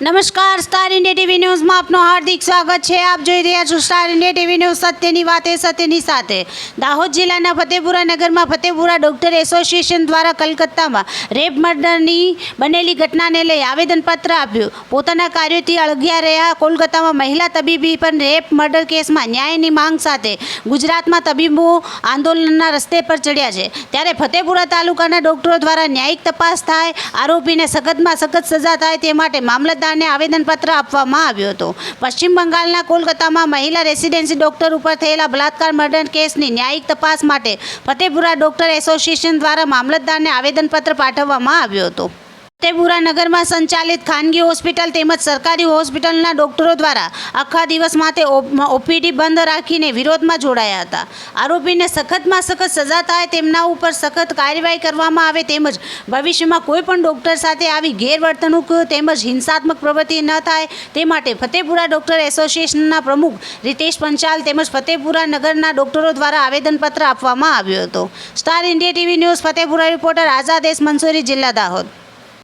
નમસ્કાર, star India TV ન્યૂઝમાં આપનું હાર્દિક સ્વાગત છે। આપ જોઈ રહ્યા છો સ્ટાર ઇન્ડિયા ટીવી ન્યૂઝ, સત્યની વાતે સત્યની સાથે। દાહોદ જિલ્લાના ફતેપુરા નગરમાં ફતેપુરા ડોક્ટર એસોસિએશન દ્વારા કલકત્તામાં રેપ મર્ડરની બનેલી ઘટનાને લઈ આવેદનપત્ર આપ્યું। પોતાના કાર્યોથી અળગ્યા રહ્યા કોલકાતામાં મહિલા તબીબી પર રેપ મર્ડર કેસમાં ન્યાયની માંગ સાથે ગુજરાતમાં તબીબો આંદોલનના રસ્તે પર ચડ્યા છે। ત્યારે ફતેપુરા તાલુકાના ડોક્ટરો દ્વારા ન્યાયિક તપાસ થાય, આરોપીને સખતમાં સખત સજા થાય તે માટે મામલતદારને આવેદનપત્ર આપવામાં આવ્યું હતું। પશ્ચિમ બંગાળના કોલકાતામાં મહિલા રેસિડેન્સી ડોક્ટર ઉપર થયેલા બલાત્કાર મર્ડર કેસની ન્યાયિક તપાસ માટે ફતેપુરા ડોક્ટર એસોસિએશન દ્વારા મામલતદારને આવેદનપત્ર પાઠવવામાં આવ્યું હતું। ફતેપુરા નગરમાં સંચાલિત ખાનગી હોસ્પિટલ તેમજ સરકારી હોસ્પિટલના ડોક્ટરો દ્વારા આખા દિવસ માટે ઓપીડી બંધ રાખીને વિરોધમાં જોડાયા હતા। આરોપીને સખતમાં સખત સજા થાય, તેમના ઉપર સખત કાર્યવાહી કરવામાં આવે તેમજ ભવિષ્યમાં કોઈ પણ ડોક્ટર સાથે આવી ગેરવર્તણૂક તેમજ હિંસાત્મક પ્રવૃત્તિ ન થાય તે માટે ફતેપુરા ડોક્ટર એસોસિએશનના પ્રમુખ રીતેશ પંચાલ તેમજ ફતેપુરા નગરના ડોક્ટરો દ્વારા આવેદનપત્ર આપવામાં આવ્યું હતું। Star India TV news Fatepura reporter Azad S Mansuri, જિલ્લા દાહોદ।